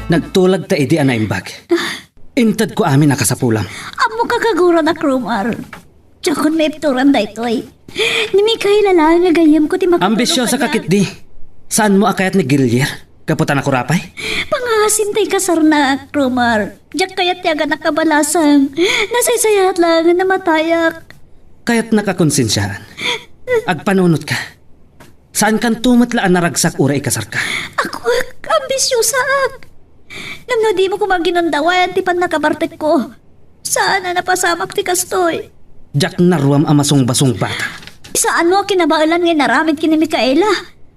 Nagtulag ta idi anaimbag. Intad ko amin nakasapulam. Amo kakagura na Rumar. Tsakon may ipturan da ito ay. Ni may kahilala nga gayam ko ti makatulog Ambisyosa ka kit di. Saan mo akayat ni Gillier? Kaputan ako rapay? Pangasim tay kasar na Rumar. Diyak kayat tiyaga nakabalasang. Nasaysayat lang na matayak. Kaya't nakakonsensyahan. Agpanunot ka. Saan kan tumatlaan na ragsak ura ikasar ka? Ako ambisyosa ak. Nang di mo ko maginundawan ti pan nakabartek ko. Saan na napasamak ti kastoy? Jack naruam amasong basong bata. Saan mo kinabaalan nga naramid kini Mikaela?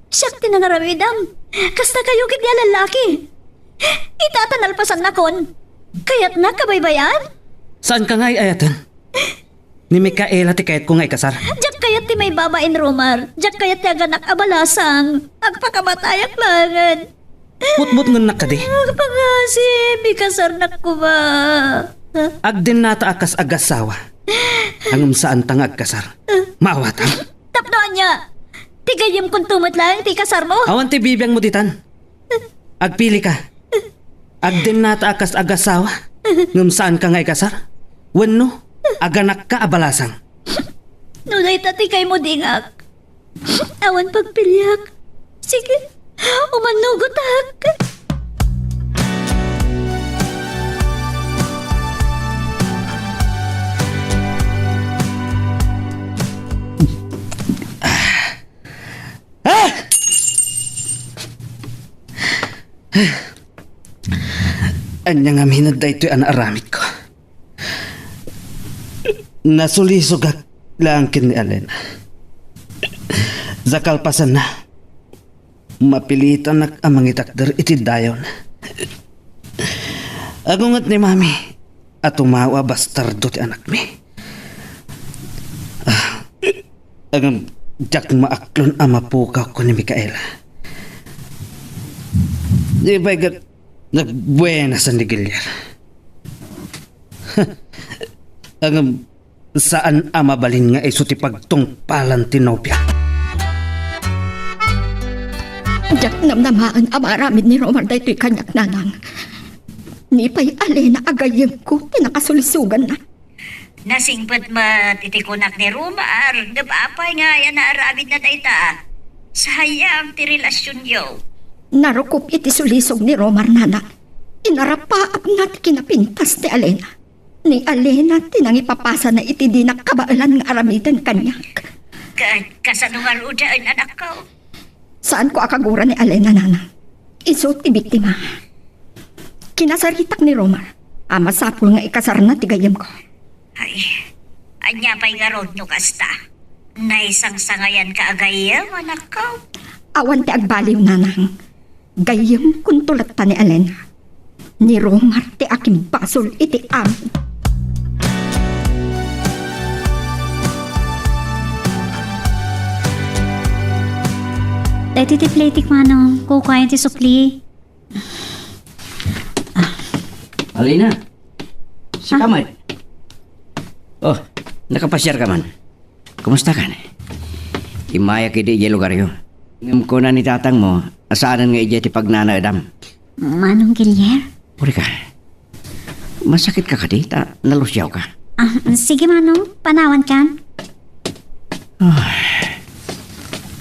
Siyak tinangaramidam. Kasta kayo kit niya lalaki. Itatanalpasan na kon. Kaya't na kabaybayan? Saan ka nga'y ayatan? Ni Mikaela ti kayat ko nga'y kasar. Diyak kayat ti may babain Romar. Diyak kayat ti aganak abalasang. Agpakamataayak langan. Putmut ngun nakadi. Agpangasim, ikasar na ko ba? Agdin nata akas agasawa. Hangum saan tang agkasar. Maawatang. Tapnoan niya. Tigayim kung tumot lang, ti kasar mo. Awan ti bibiyang mo ditan. Agpili ka. Agdin nata akas agasawa. Ngum saan ka nga'y kasar? Wenno, aganak ka abalasang. Nunay tatikay mo dingak. Awan pagpilyak. Sige, umanugot ak. Anya nga minad da ito'y anaaramid ko. Nasulisog ak langkin ni Alena. Zakalpasan na. Mapilitan nak amang itakder iti dayon. Agungat ni mami at umawa bastardo ti anak mi. Agam jak maaklon amapukaw ko ni Mikaela. Di ba nagbuenas ang Gillier? Agam saan amabalin nga iso ti pagtungpalan ti nobya? Diyak namnamaan amaramid ni Romar da ito'y kanyak nanang. Ni pa'y Alena agayim ko, pinakasulisugan na. Nasingpet matitikunak ni Rumar. Napapay nga yan na aramid na dayta. Sayang ti relasyon yo. Narukop iti sulisog ni Romar nanang. Inarapaap na't kinapintas ni Alena. Ni Alena tinangipapasa na iti di nakabaalan nga aramidan kanyak. Kasanungal udaan anak ko. Saan ko akagura ni Alena nanang? Iso ti biktima. Kinasaritak ni Romar. Ama sapul nga ikasar na tigayam ko. Ay, anya pa'y nga rod no kasta. Naisang sangayan ka agayam anak ko. Awan ti agbaliw nanang. Gayam kung tulat ta ni Alena. Ni Romar ti aking basol iti amin. Dahil ti platik manong, kukain ti sukli. Alina, si Kamay. Oh, nakapasyar ka man. Kumusta ka na? Imaya kidi iya lugar yun. Ngam ko na ni tatang mo, asaanan nga iya ti pagnana edam. Manong Gillier? Uri ka, masakit ka kadi, nalusyaw ka. Sige manong, panawan kan.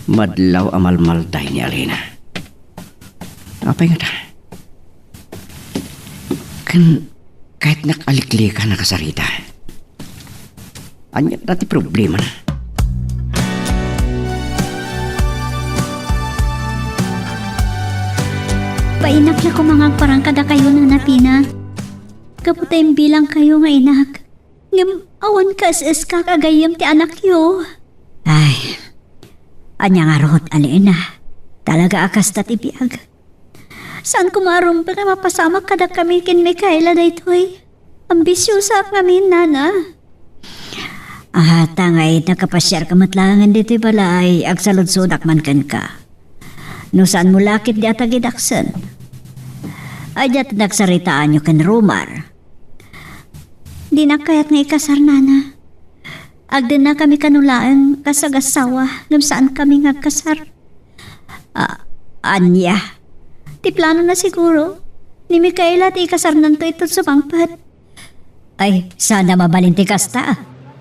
Madlaw amal-malday ni Alina. Apa nga ta? Kan, kahit nakalikli ka nakasarita. Anya dati problema na. Painakla ko mga parang kada kayo na napina. Kaputay bilang kayo nga inak. Ngam awan kas kakagayam ti anak yo. Ay, anya nga rod Alina. Talaga akas tatibiyag. Saan kumarom para mapasama kada kami kin Mikaela daytoy? Ambisyosa kami nana. Tangay nakapasyar ka matlangan dito balay agsalod-sudak man kan ka. No saan mo lakit di atagidaksan? Adyat nagsaritaan nyo kan Rumar. Di na kayat nga ikasar nana. Agden na kami kanulaan kasagasawa ngam saan kami ngagkasar. Anya, Ti plano na siguro. Ni Micaela ti ikasarnan to ito sumangpat. Ay, sana mabalinti kasta.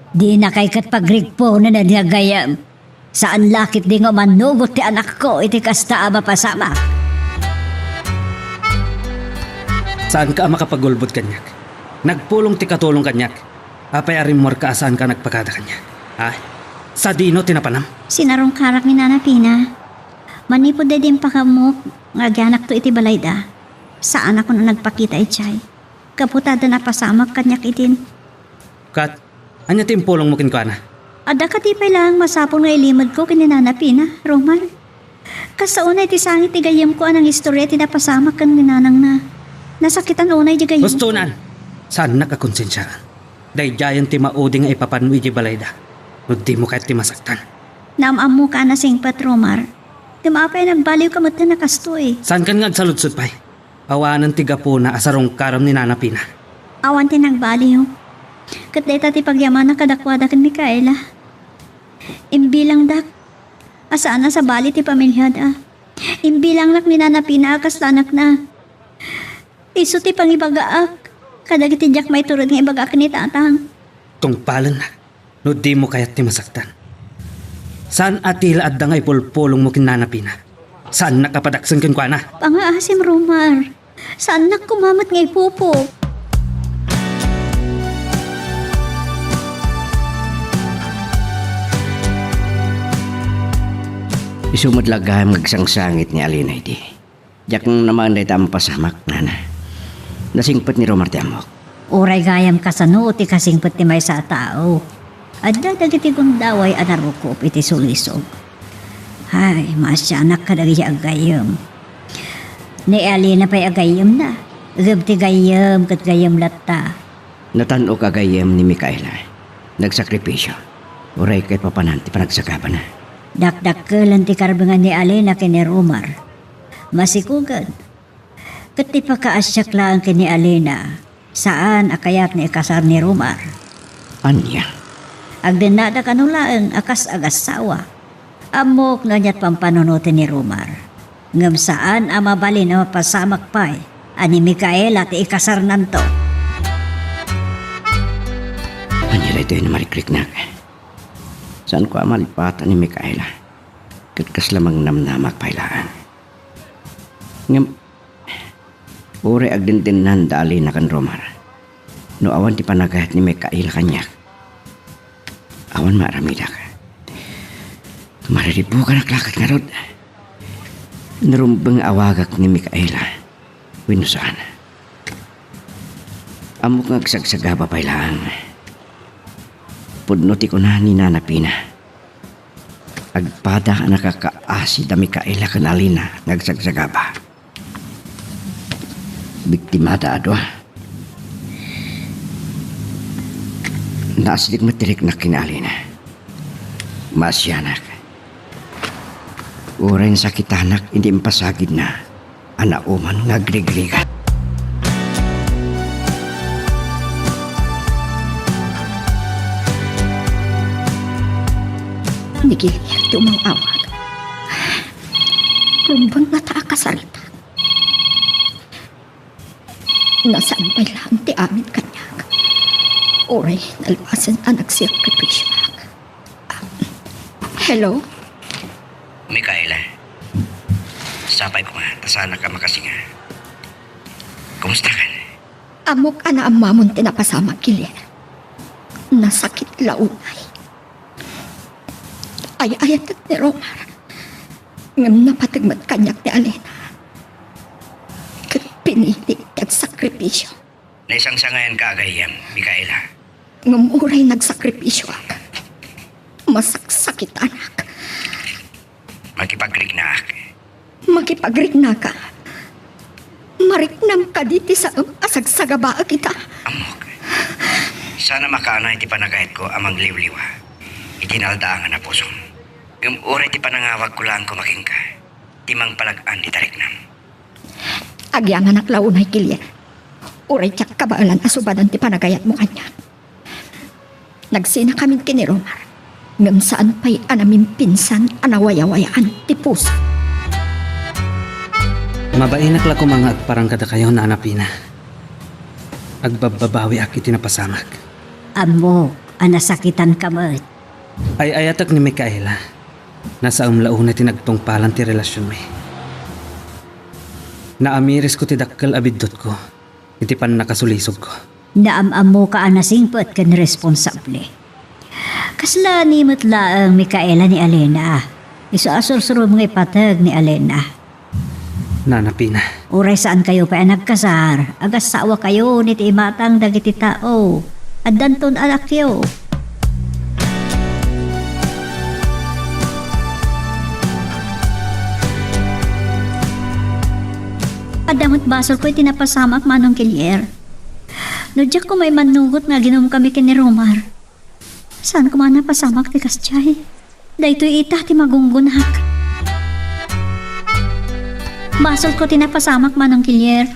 Di na kay kat pagrigpo na nadiyagayam. Saan lakit di nga manugot ti anak ko iti kasta mapasama. Saan ka makapagulbot kanyak? Nagpulong ti katulong kanyak. Apay arim mor ka saan ka nagpakada kanyak. Ha? Sa dino tinapanam. Sinarong karak ni Nana Pina. Manipod din pa kamok. Ngagyanak to iti balayda. Saan ako na nagpakita itchay. Kaputada na pasamak kanyak itin. Kat, anya timpulong mo kinkwana? Ada ka ti pa lang masapong nga ilimod ko kini Nana Pina, Roman. Kasaunay ti sangit ti gayam ko anang istorya ti napasamak kan ninanang na. Nasakitan unay di gayam. Gustunan! Saan nakakonsensyaan? Dahil jayan ti maudi nga ipapanmo iti balayda. No di mo kahit ti masaktan. Naamam mo ka na singpat, Romar. Timapay nagbaliw ka na nakastoy. Saan kan nga saludsod pa'y? Awanan ti gapo na asarong karam ni Nana Pina. Awan ti nagbaliw. Katdeta ti pagyaman na kadakwada kan Micaela. Imbilang dak. Asaan na sa bali ti pamilyada. Imbilang nak ni Nana Pina akas lanak na. Iso ti pangibagaak. Kadagiti jak may turod nga ibagaak ni tatang. Tungpalan na. No di mo kaya't ti masaktan. Saan atila at dangay pulpulong mo kin Nana Pina? Saan nakapadaksan kinkwana? Pangaasim, Romar. Saan na kumamat ngay pupo? Isumadlagay magsangsangit ni Alina iti. Jak naman day tamang pasamak, nana. Nasingpat ni Romar ti amok. Uray gayam kasano ti kasingpet ti may sa tao. Adda dagiti gundaway anarukop iti sulisog. Hay, masyanak ka dagi agayam. Ni Alina pa'y agayam na. Gab ti gayam kat gayam latta. Natano ka gayem ni Micaela. Nagsakripisyo. Uray kay papananti panagsagaban na. Dakdak ka lang ti karbangan ni Alina kini Romar. Masikugan. Kat ti pakaasyak lang kini Alina. Saan akayat ni ikasar ni Romar. Anya? Agdenada kanulaan akas agasawa. Amok nga niya't pampanunutin ni Romar. Ngam saan ang mabali na mapasamak pa'y ani Micaela ti ikasar nanto. Anya ito yung marikrik na. Saan ko amalipatan ni Micaela? Katkas lamang namnamak pailaan. Ngam, ure agdintinan dali na kan Romar. No awan ti panagayat ni Micaela kanyak. Awan maramida ka. Mariribu ka naklakat nga rod. Narumbang awagak ni Micaela. Winusaan. Amok nga agsagsagaba pailaan. Pudno ti ko na ni Nana Pina. Agpada ka nakakaasi da Micaela kan Alina nagsagsagaba. Biktimada adwa. Naasidik matirik na kina Alina. Masyanak. Uray na sakitanak hindi impasagid na. Anauman ngagligligan. Nigil tumang awag. Rumbang nata kasarita. Nasaan pa lang ti amin kanyag. Oray, nalwasan ang nagsakripisyo. Hello? Micaela, sapay ko nga, tasana ka makasinga. Kumusta ka? Amok ana ang mamon tinapasama kilir. Nasakit launay. Ay ayat ni Romar. Ngam napatagmat kanyak ni Alena. Kat pinili kat sakripisyo. Naisang sangayan ka agayam, Micaela. Ngam uray nagsakripisyo ak. Masaksakit anak. Magipagrig na ak. Magipagrig na ka. Mariknam ka diti sa asagsagaba kita. Amok. Sana makaano iti panagayat ko amang liwliwa. Itinaldaangan na puso. Oray ti panangawag ko lang kumaking ka. Timang palagaan di tariknam. Agyangan ak launay kilya. Uray tiyak kabaalan asubadan ti panagayat mo kanya. Nagsina kami kini Romar. Ngam saan pa'y anamin pinsan anawayawayaan ti puso. Mabainak lang ko mga agparang kada kayo na Anapina. Agbababawi ak itinapasamak. Amo, anasakitan ka mo't. Ay ayatak ni Mikaela. Nasa umlaon na tinagtungpalan ti relasyon mi. Naamiris ko ti dakkel abiddot ko. Iti pan nakasulisog ko. Naamamo ka anasingpot kan responsable. Kasla ni mutla ang Mikaela ni Alena. Iso asur-suro mga ipatag ni Alena. Nanapina. Uray saan kayo pa nagkasar. Agas sawa kayo ni ti imatang dagiti tao. At danton anak yo. Adamot basol ko'y tinapasamak manong kilyer. Nudyak ko may manugot nga ginom kami kini Romar. Saan ko man napasamak ti Kastyay? Daytoy ita ti magunggunak. Basol ko tinapasamak manong kilyer.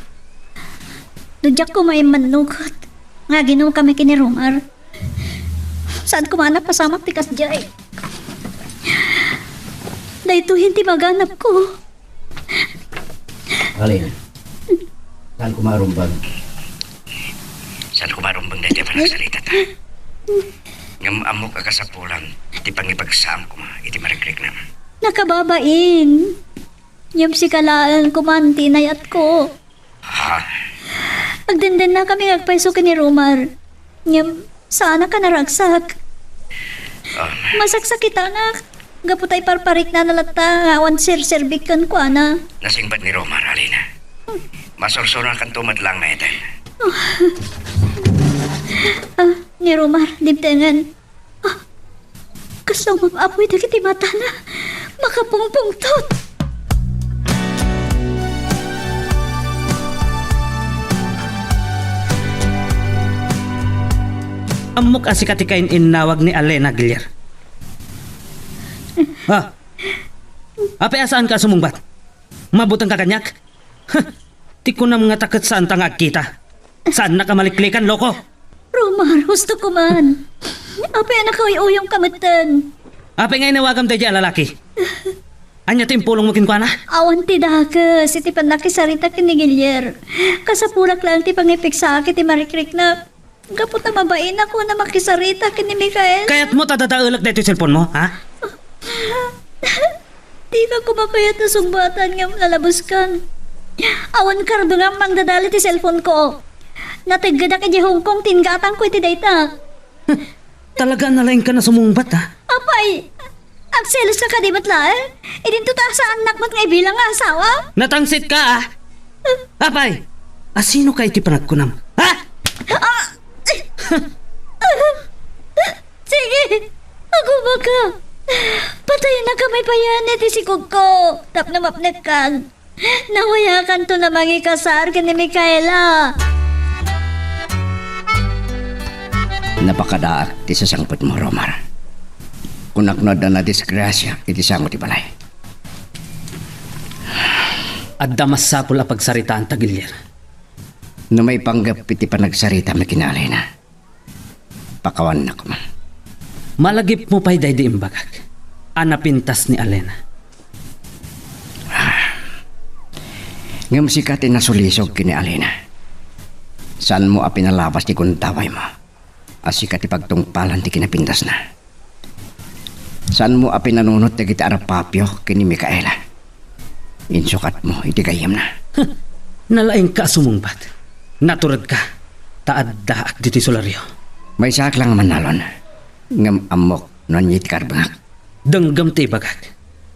Nudyak ko may manugot nga ginom kami kini Romar. Saan ko man napasamak ti Kastyay? Daytoy hindi maganap ko. Alina, saan kumarumbang? Saan kumarumbang dahil pa nagsalita ta? Ngam amok ka sa pulang, iti pangipagsaam ko iti marikrik na. Nakababain. Yung si kalaan kumanti nayat ko. Ha? Agdenden na kami nagpaiso ni Romar. Yung sana ka naragsak. Masaksak kita na. Gaputay parparik na nalata. Awan sir-serbikan ko ana. Nasingbat ni Romar, Alina. Masorsoran kan tumad lang na ito. Ni Romar, dibdengan. Kaslaw mapapoy na kiti mata na. Makapungpungtot. Amok asikatikain innawag ni Alena Gilier. Ha? Ape asaan ka sumungbat? Mabutang kakanyak? Ti ko na mga takot saan tangag kita. Saan nakamaliklikan, loko? Romar, gusto ko man. Apa na uyong kamatan. Ape ngay nawagam tayo dyan lalaki. Anya timpulong mo kinkwana? Awan ti dakas, iti panakisarita kinigilyer. Kasapurak lang ti pangipik sa akin ti marikrik na. Kapot na mabain ako na makisarita kini Mikael. Kaya't mo tatataulak dito yung cellphone mo, ha? Di ka kumakayat na sumbatan nga lalabas kan. Awan kardo nga mangdadali ti cellphone ko. Natigada ka di Hong Kong tingatang ko iti data. Talaga nalaing ka na sumungbat, ha? Apay, agselos ka kadimat la eh. Idinto ta sa anak mo't nga ibilang nga asawa. Natangsit ka, ha? Apay, asino ka iti panagkunam? Ha? Sige, ako ba ka? Patayin na kamay payan iti sikog ko. Tap na mapnet kang. Nawayakan to na mangikasar ka ni Mikaela. Napakadaak ti sasangpot mo, Romar. Kunaknod na disgrasya, iti sango ti balay. At damas sapul a pagsaritaan tagilyer. No may panggap iti panagsarita may kinalay na. Pakawan na ko man. Malagip mo pa'y day di imbagag. Anapintas ni Alena. Ngam sikat nasulisog kini Alena. Saan mo apinalabas ti kuntaway mo? Asikat ipagtungpalan ti kinapintas na. Saan mo apinanunot ti kita arapapyo kini Mikaela? Insukat mo iti gayam na. Nalaing ka sumungbat. Naturad ka. Taad daak diti solaryo. May sak lang manalon. Ngam amok non yit karbangak. Denggam ti bagag.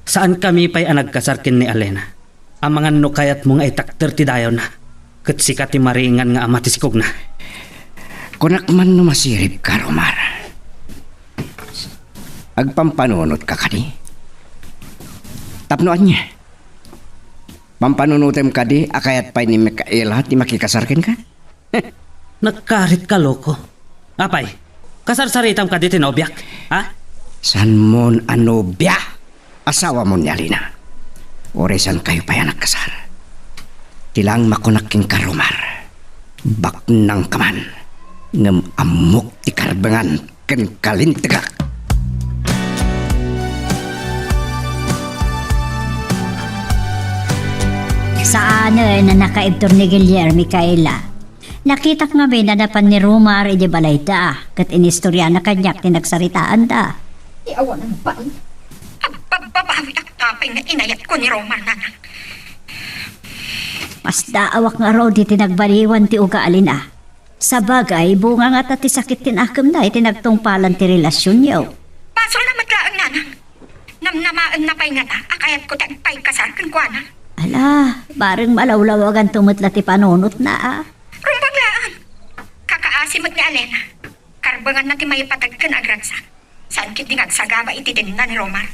Saan kami pa'y anagkasarkin ni Alena? Ang mga nukayat mo nga itakter ti dayaw na. Kat sikat ti maringan nga ama ti sikog na. Kunak man no masirip ka, Romar. Agpampanunot ka kadi. Tapnoan niya. Pampanunutem kadi akayat pa'y ni Mikaela ti makikasarkin ka? Nagkarit ka, loko. Apay, kasarsaritam ka di tinobyak, ha? San mon anobya? Asawa mo ni Alina. Oresan kayo pa yan nagkasar. Tilang makunaking karumar. Baknang kaman. Ngam amok ti karbangan ken kalintagak. Saan Paano na nakaibtor ni Guillermo Micaela? Nakita nga may nanapan ni Romar iti balay da, kat inistorya na kanyak tinagsaritaan da. Iawan ang pal. Ang pagbabawi at tapay na inayat ko ni Romar Nanang. Mas daawak nga raw di tinagbaliwan ti uga alina. Sa bagay, bunga nga tati sakit tinakam na itinagtungpalan ti relasyon niyo. Paso na maglaang Nanang. Namnamaan na pa'y nga ta, akayat ko tagpay kasar kang kuwana. Ala, bareng malawlawagan tumutla ti panunot na ah. Rumbaglaan. Kakaasimot ni Alena. Karbangan na ti may patagkan agransa. Saan kiti ngagsagaba iti din na ni Romar?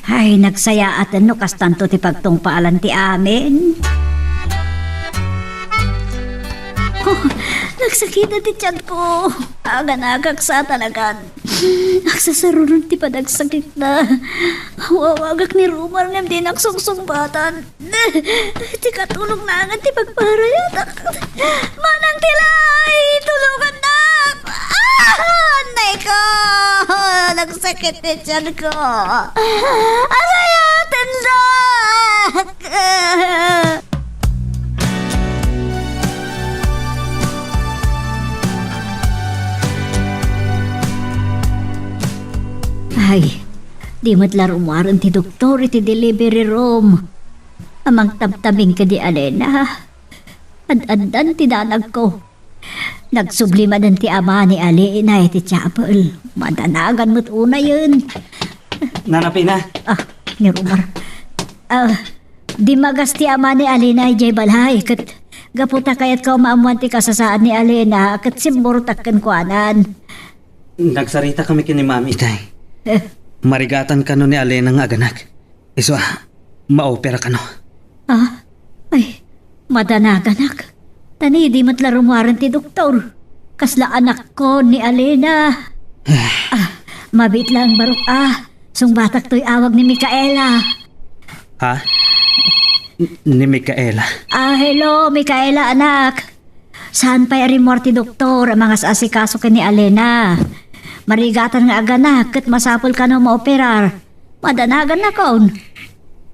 Ay, nagsaya at ano kastanto ti pagtungpaalan ti amin. Oh, nagsakit na ti tiyan ko. Agan-agak sa talagan. Nagsasarunod ti padagsakit na. Wawagak ni Romar ngam di nagsungsungbatan. Ti katulong na nga ti pagparayat. Manang tilay, tulungan na. Anay ko! Nagsakit ni tiyan ko. Arayatin na! Ay, di matla rumaran ti doktor iti delivery room. Amang tamtaming ka di Alena. Ad-adan ti danag ko. Nagsubliman ti ama ni Alena iti chapel. Madanagan mo't una yun. Nanapin na. Ah, ni Romar. Di magas ti ama ni Alena ijay balay. Kat gaputa kayat ka umaamuan ti kasasaan ni Alena. Kat simbortak kan kuanan. Nagsarita kami kini Mami, tay. Marigatan ka no ni Alena nga aganak. Iso, maopera ka no. Ah, ay, madanaganak. Tani, di matla rumaran ti doktor. Kasla anak ko ni Alena. Mabit lang barok sungbatak to'y awag ni Micaela. Ha? Ni Micaela? Hello, Micaela anak. Saan pa rimor ti doktor ang mga asikaso ka ni Alena? Marigatan nga aganak kat masapol ka no maoperar. Madanagan na kaon.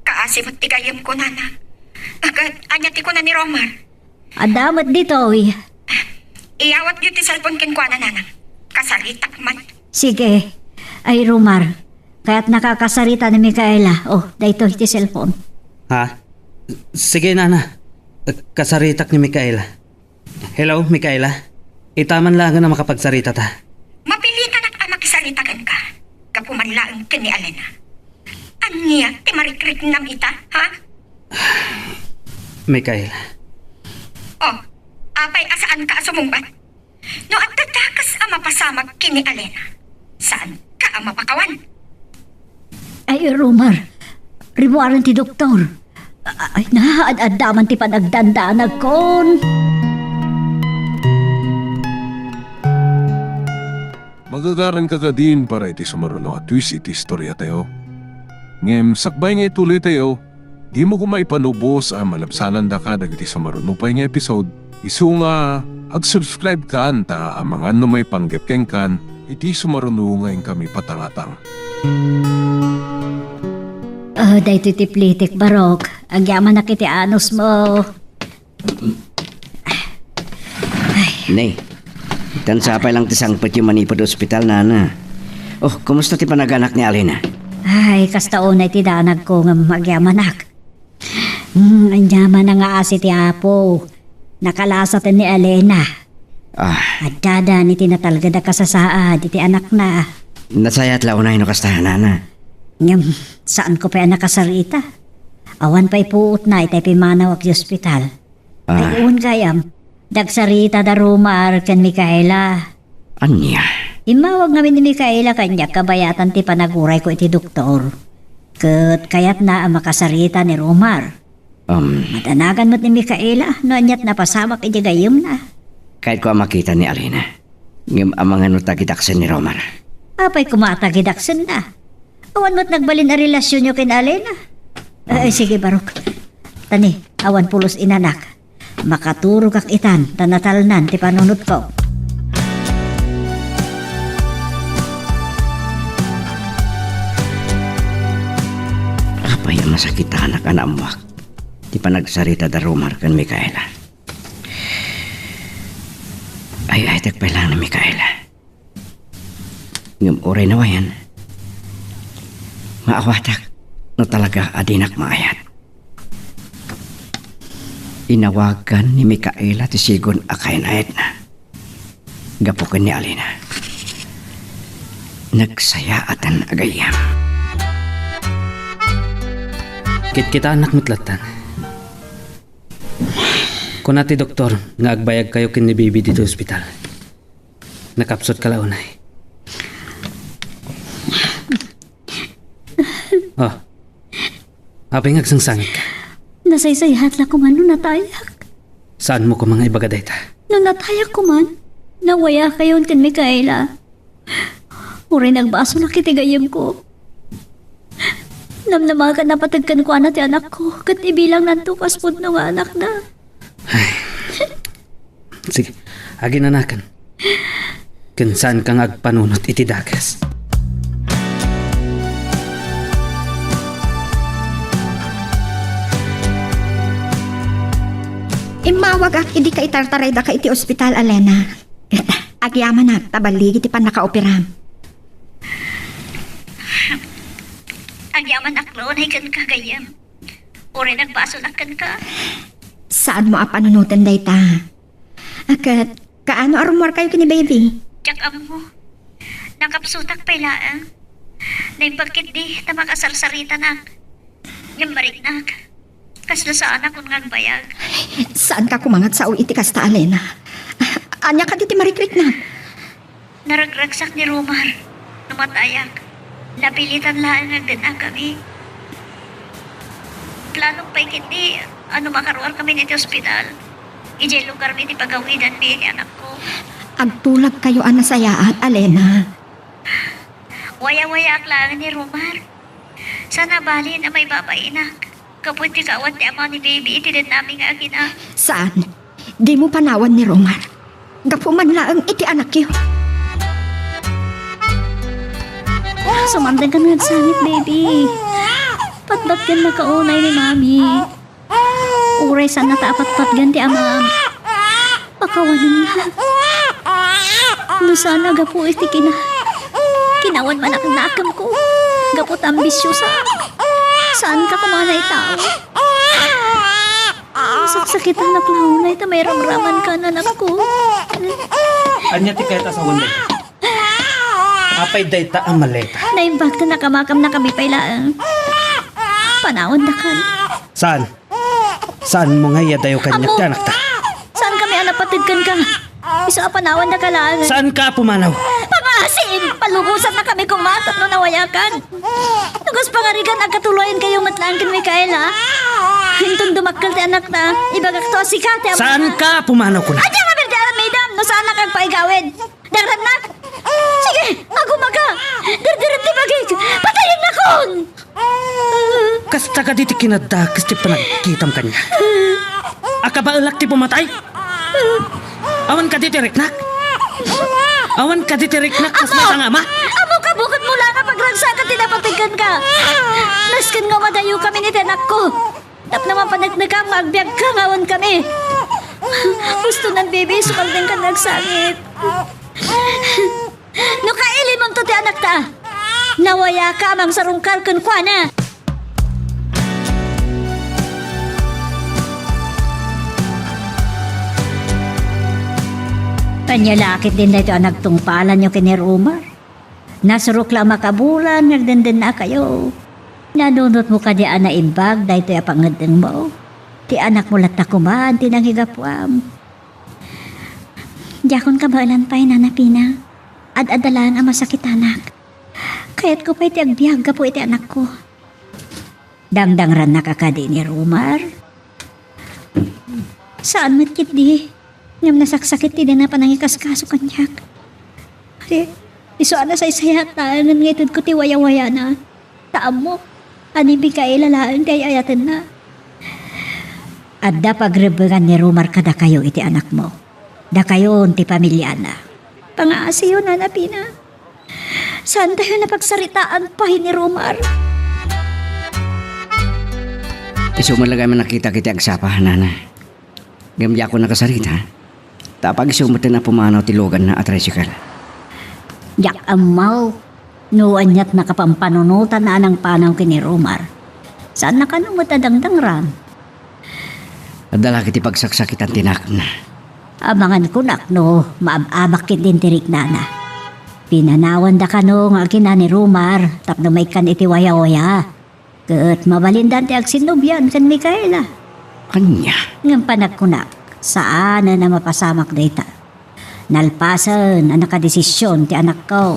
Kaasimot ti gayam ko, Nana. Agad, anyati ko na ni Romar. Adamat dito, Iyawat yun ti cellphone kin kuwana, Nanang. Kasaritak man. Sige. Ay, Romar. Kaya't nakakasarita ni Micaela. Oh, dahito iti cellphone. Ha? Sige, Nana. Kasaritak ni Micaela. Hello, Micaela. Itaman lang na makapagsarita ta. Mapilitan at makisaritakan ka. Kapumanlaan kin ni Alena. Anya, ti marikrik nam ita, ha? Micaela. Oh, apay asaan ka sumungbat? No at tatakas ang mapasamag kin ni Alena. Saan ka ang mapakawan? Ay, Romar. Ribuaran ti doktor. Ay, naad-adaman ti panagdandanag kon. Magagaran ka ka din para iti sumaruno at twist iti istorya tayo. Ngem, sakbay nga ituloy tayo. Di mo kumaipanubos ang malabsanan da ka dagiti sumaruno pa nga episode. Isu nga, ag-subscribe ka anta ang mga ano may panggepkeng kan, iti sumaruno nga kami patangatang. Dahito ti plitik barok. Agyaman na kiti anos mo. Nay, tansapay lang ti sangpet yung manipod ospital, Nana. Oh, kumusta ti panaganak ni Alena? Ay, kastaon na ti danag ko nga magyamanak. Anyaman na nga asi ti Apo. Nakalasa ni Alena. At dada ni tinatalga da kasasaad iti anak na. Nasayat lao na kasta, Nana. Ngam, saan ko pa nakasarita? Awan pa'y puot na itay pimanaw ak ospital. Ayun gayam, dagsarita da Romar kan Micaela. Anya? Imawag namin ni Micaela kanya kabayatan ti panaguray ko iti doktor. Kat kayat na ang makasarita ni Romar. Madanagan mo't ni Micaela, no anyat napasamak iti gayam na. Kahit ko ang makita ni Alena, ngam amang ano tagidaksen ni Romar. Apay kumatagidaksen na. Awan mo't nagbalin na relasyon nyo kin Alena. Ay, sige Barok. Tani, awan pulos inanak. Makaturog ak itan, tanatalnan ti panunod ko. Apay ang masakit anak anamuak. Di pa nagsarita da Romar kan Mikaela. Ay tagpay lang ni Mikaela. Ngam oray na wayan. Maawatak no talaga adinak maayat. Inawagan ni Mikaela ti sigon akayan ayat na. Gapukan ni Alina. Nagsaya atan agayam. Kit kita anak mutlatan. Kung nati doktor, nga agbayag kayo kin ni baby dito ospital. Nakapsot ka launay. Oh, apay ngagsangsangit ka. Nasaysayhat lang ko man nung natayak. Saan mo ko mga ibagaday ta? Nung natayak ko man, nawaya kayo kin Mikaela. Uri nagbaso na kitigayam ko. Namnamagan na patagkan ko anak ti anak ko. Kat ibilang nantukas po nung anak na. Sige, agin anakan. Kinsan kang agpanunot iti dagas. Imawag ak, hindi ka itartaray da ka iti ospital, Alena. Agyaman na, tabaligi ti pan nakaoperam. Agyaman aklo na ikan kagayam. Uri nagbaso na kan ka. Saan mo apanunutan day ta? Akat, kaano arumor kayo kini baby? Tsak mo. Nakapsutak pa ilaan. Naibagkit di na makasarsarita na. Yung mariknak. Kasla sa anak kung ngagbayag. Saan ka kumangat sa iti kasta, Alena? Anya ka diti marikrik na. Naragragsak ni Romar. Numatayak. Napilitan lang nagdana kami. Planong pa ikiti, makaruar kami niti ospital. Ijay lugar mi ti pagawidan mi ni anak ko. Agtulag kayo anasayaat, Alena. Waya-waya aklangan ni Romar. Sana bali na may babainak. Kapag ti kawat ti ama ni baby, iti din namin nga agina. Saan? Di mo panawan ni Romar. Gapuman laang iti anak yun. Sumandang ka nagsangit, baby. Patbat gan nakaunay ni mami. Uray sana taapat-pat gan ti ama. Pakawanan na. No sana gapu iti kinawan man ang nakam ko. Gapot ambisyo saan ka kumana itao? Saksakit ang naklaunay ta may ramraman ka na anak ko. Anya ti kayta sa hunday. Apay dayta ang maleta. Naimbag na nakamakam na kami pailaan. Panahon na kan. Saan? Saan mo nga yadayo kanya Amo! ti anak ta? Saan kami anapatidkan ka? Isa panawan na kalaan. Saan ka pumanaw? Pangasin! Palugusan na kami kumatot no nawayakan. Tugos pangarigan ang katuluyan kayo matlangkin Mikaela. Hintong dumakkel ti anak na. Ibagak to si Kate. Saan ka pumanaw ko na? Adya nga berdaran maydam no saan na kang paigawin. Daran nak! Sige! Agumaga! Dardaran ti bagay! Patayin na kon! Kasta ka diti kinadakas ti panagkitam kanya. Akabaalak ti pumatay? Awan ka diti riknak? Awan ka diti riknak kas matang ama? Amo ka bukod mula nga pagragsakan tinapatigan ka. Naskin nga madayo kami ni tenak ko. Tap naman panagnagang magbiag ka ngawan kami. Gusto ng baby, sumalding ka nagsangit. No kailin mong to ti anak ta. Nawaya ka mang sarungkal kun kwa na. Panyalakit din na ito ang nagtungpalan nyo kini Romar. Nasurok lang makabulan, nagdenden na kayo. Nanunot mo ka di ana imbag, dahil ito yung pangadeng mo. Ti anak mo latakuman, tinangigapwam. Diyakon ka baalan pa'y nanapina. Ad-adalaan ang masakit anak. Kaya't ko pa'y ti agbiag ka po iti anak ko. Dangdang ran nakakadi ni Romar. Saan matkit di? Ngam nasaksakit ti na panangikaskaso kanyak. Iso ana sa isayat taanan nga itod ko ti waya-waya na. Taam mo. Anibig ka ilalaan kay ayatin na. Adda pagrebengan ni Romar kada kayo iti anak mo. Da kayo ti pamilya na. Pangaasiyo na napina. Saan tayo napagsaritaan pa ni Romar? Iso malagay man nakita kita agsapa, nana. Gamya ko nakasarita. Tapag iso mo na pumanaw tilugan na atrisikal. Yak amaw, nuan niya't nakapampanunutan na ng panaw kini Romar. Saan na ka nung matadangdang ram? Adala kiti pagsaksakitan tinak na. Abangan ko nak no, maababak kit din tirik nana. Pinanawan da ka no nga kina ni Romar, tapno may kan iti waya-waya. Kat mabalindan ti agsinubyan kan Mikaela. Kanya. Ngam panagkunak, saan na mapasamak data. Nalpasan ang nakadesisyon ti anak ko.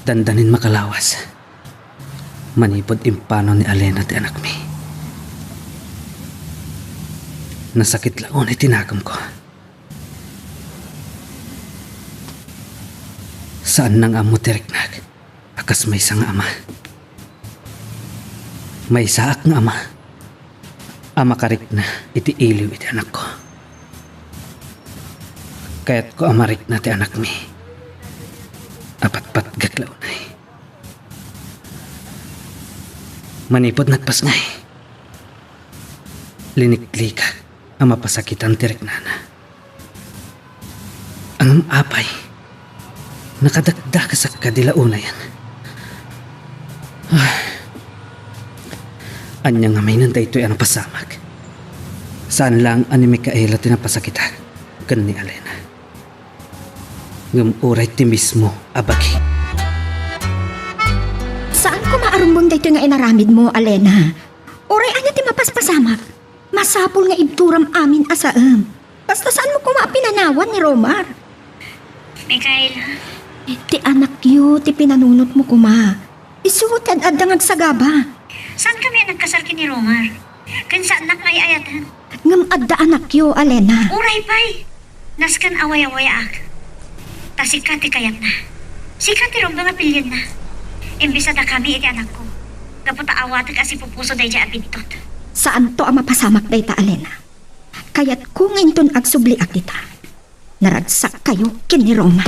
Dandanin makalawas. Manipod impano ni Alena ti anak mi. Nasakit lang ni tinagam ko. Saan nang amo tiriknag? Akas may isang ama. May saak nga ama. Ama karik na iti iliw iti anak ko. Kaya't ko amarik na ti anak mi. Apat-pat gaklaunay. Manipod nagpasngay. Liniklikak ang mapasakitan tirik nana. Ang apay, nakadagdag sa kadilauna yan. Anya nga may nanda ito'y ang pasamag. Saan lang ani Mikaela tinapasakitan kan ni Alena. Ngam uray ti mismo abagi. Saan ko maarumbong dito nga inaramid mo, Alena? Oray anya ti mapaspasamak. Masapol nga ibturam amin asaam. Basta saan mo kuma pinanawan ni Romar? Mikaela, Ti anak yu, ti pinanunot mo kuma. Isuot at adangag sagaba. saan kami nagkasal kini Romar? Kan saan nak may ayatan? Ngam adda anak yu, Alena. Uray pa'y, naskan away-away ak. Ta sikat ti kayat na. Sikat ti romdo nga pilyan na. Imbisa da kami iti anak ko. Kaputa awatag asi pupuso day dya abintot. Saan to ang mapasamak dayta, Alena? Kaya't kung inton agsubli ak kita, naragsak kayo kini Romar.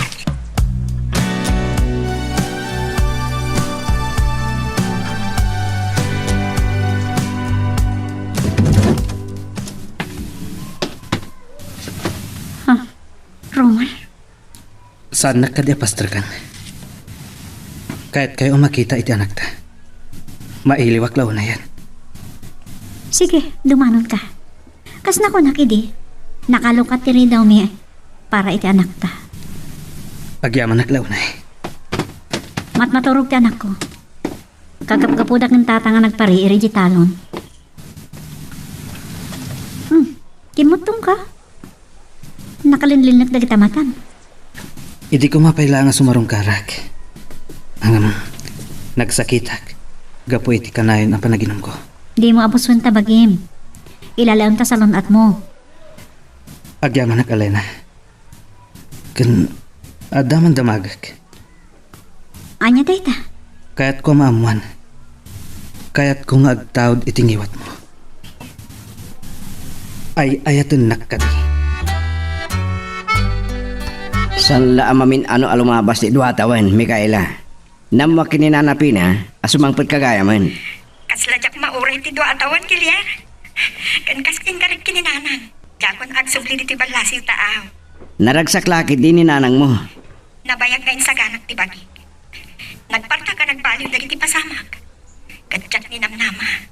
Romar, Saan nakadiapastrakan? Kahit kayo makita iti anak ta. Mailiwak law na yan. sige, dumanon ka. Kas na ko nakidi. Nakalukat ti rin daw mi para iti anak ta. Agyaman naklaw na Matmaturog ti anak ko. Kagap-gapudak ng tata nga nagpariiri di talon. Kimutong ka. Nakalinlinak na kita matan. Hindi ko mapailangan sumarong karak. Nagsakitak. Gapo iti kanayon ang panaginom ko. Di mo abuswan tabagim. Ilalaon ta sa lunat mo. Agyaman nak Alena. Kan adaman damagak. Anya dayta. Kaya't ko maamuan. Kaya't ko nga agtawd itingiwat mo. Ay ayatun nakadi. San la amamin ano alumabas ti duhatawan, Mikaela. Namwa kininanapin ha, asumangpit kagaya man. Kasladyak mauray ti do atawan kilyar. Kan kaskin karik kininanang. Jakon agsubli ti balasi taaw. Naragsak lakit din ni nanang mo. Nabayag ngayon sa ganak ti bagi. Nagparta ka nagbaliw dali ti pasamak. Gadyak ni namnama.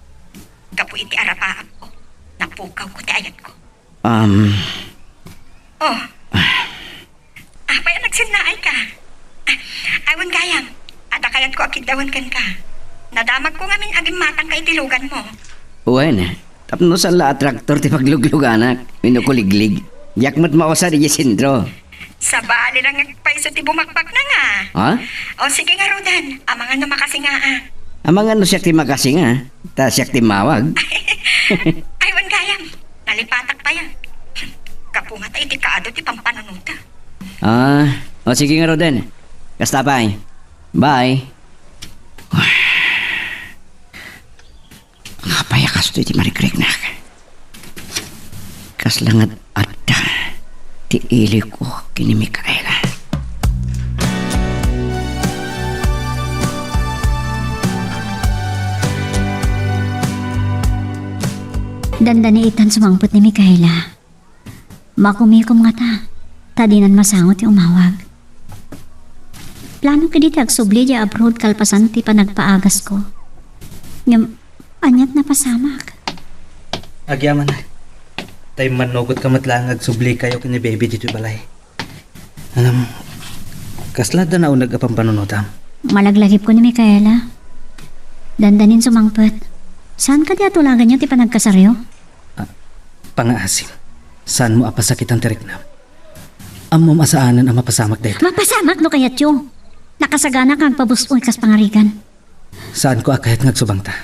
Gapu iti arapaap ko. Napukaw ko ti ayat ko. Oh. Apay nagsinaay ka. Awan gayam. Ada kayat ko akidawan kan ka. Nadamag ko ngamin aging matang ka itilugan mo. Uwan, tapno san la atraktor ti paglugluganak. Minukuliglig. Yakmat mawasa di sentro. Sa bali lang nagpaiso ti bumakbak na nga. Ha? O sige nga Rodan. Amangan na makasingaa. Amang ano siyak ti makasinga, ta siyak ti mawag. Aywan gayam. Nalipatak pa yan. Kapungat ay ti kaado ti pampananuta. O sige nga Roden. Kasta pa eh. Bye. Ngapayakas to iti marikrek na. kaslangat adda ti ili ko kini Mikaela. Dandani itan sumangpot ni Mikaela. Makumikom nga ta. Tadinan masangot ti umawag. Plano ka di agsubli di abroad kalpasan ti panagpaagas ko. Ngam, anyat na pasamak. Agyaman na. Tayo manugot ka matlang agsubli kayo kini baby dito balay. Alam, kaslada na unag apang panunutam. Malaglagip ko ni Mikaela. Dandanin sumangpot. Saan ka di atulagan niya ti panagkasaryo? Pangaasim, saan mo apasakit ang tiriknam? Amo masaanan ang mapasamak dito. Mapasamak no kayat yo. Nakasagana kang pabustoy kas pangarigan. Saan ko akayat ngagsubang ta?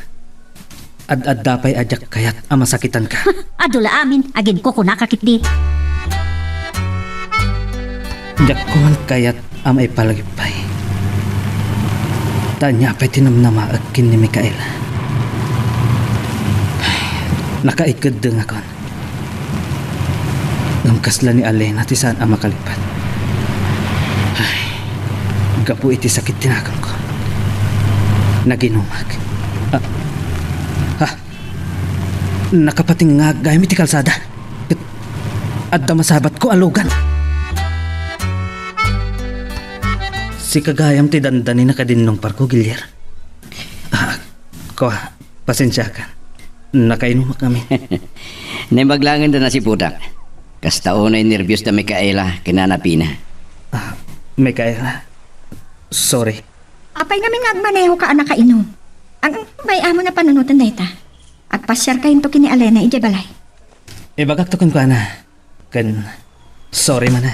Ad dapay adyak kayat ang masakitan ka. Adula amin, agin ko kunakakit di. Yak ko man kayat ang may palagipay. Tanya pa'y tinamnama agkin ni Mikaela. Nakaikad deng akon. Ang kasla ni Alena ti saan ang makalipat. Ay, gapu iti sakit tinakam ko. Naginumag. Nakapatingag gayam iti kalsada. At damasabat ko alugan. Si kagayam ti dandani na kadinong parko, Gilyer. Ko, pasensya ka. Nakainumak kami. Naimaglangan na si Pudak. Kasta unay nervyos na Mikaela kinanapina. Mikaela, sorry. Apay namin nagmaneho ka anak kainom. Ang may amo na panunutan na ita. Agpasyar kayo to kini Alena ije balay. Ibagak to kun ko na. Sorry man na.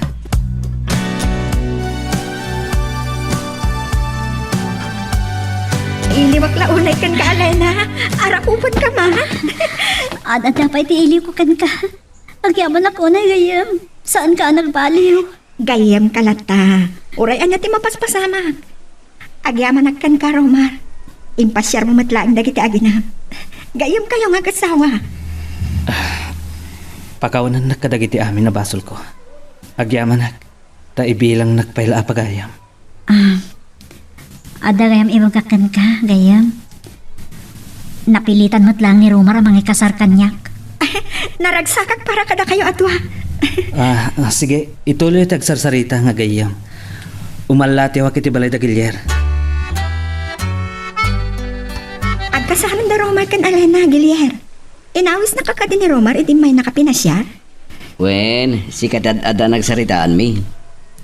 Iliwak launay kan ka Alena. Arakupon ka ma. Ada dapat tiili ko kan ka. Agyaman ako na gayam. Saan ka nagbaliw? Gayem kalata. Uray anya ti mapaspasama. Agyaman kan ka Romar. Impasyar mo matlaang dagiti aginam. Gayem kayo nga kasawa. Pakawanan nakadagiti amin na basol ko. Agyaman ta ibilang nagpaila apagayam. Ada gayam ibagakan ka, gayam. Napilitan mo't lang ni Romar ang mga kasar kanyak. Naragsakak para kada kayo atwa. Sige, ituloy tagsarsarita nga gayam. Umalati wa kiti balay da Gilyer. Agkasahan da Romar kan Alena, Gilier. Inawis na kakadi ni Romar, iti may nakapinasyar. Wen, si kadad-ada nagsaritaan mi.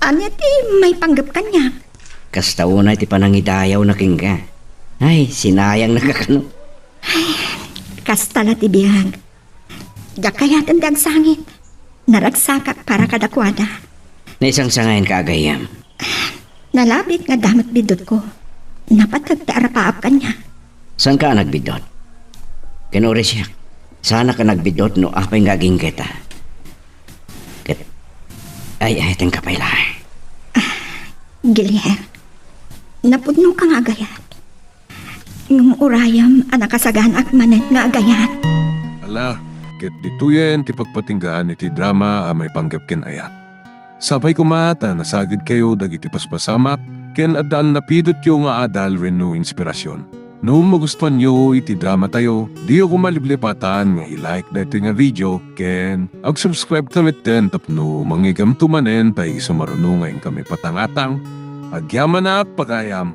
Anya ti may panggap kanya. Kasta unay ti panangidayaw na kingga. Ay, sinayang nakakano. Kastala ti biyag. Jakayatan dag sangit. Naragsakak para kadakwada. Naisang sangayin kagayam. Nalabit nga damat bidot ko. Napatag ti arapaap kanya. Saan ka nagbidot? Kinuri siya. Sana ka nagbidot no apay ngaging kita. Ay, teng kapay lahay. Gilier. Napudno ka nga agayat. Ngum urayam anakasagaan ak manet nga agayat. Ala, ket dituyen ti pagpatinggaan iti drama a may panggap ken ayat. Sabay kumata nasagid kayo dagiti paspasamak ken adal napidot yo nga adal renno inspirasyon. No magustuhan nyo iti drama tayo, di ako maliblipatan nga i-like dati nga video ken ag-subscribe tamit den tapno mangigam tumanen tayo sumarunungan kami patangatang agyaman na pagayam.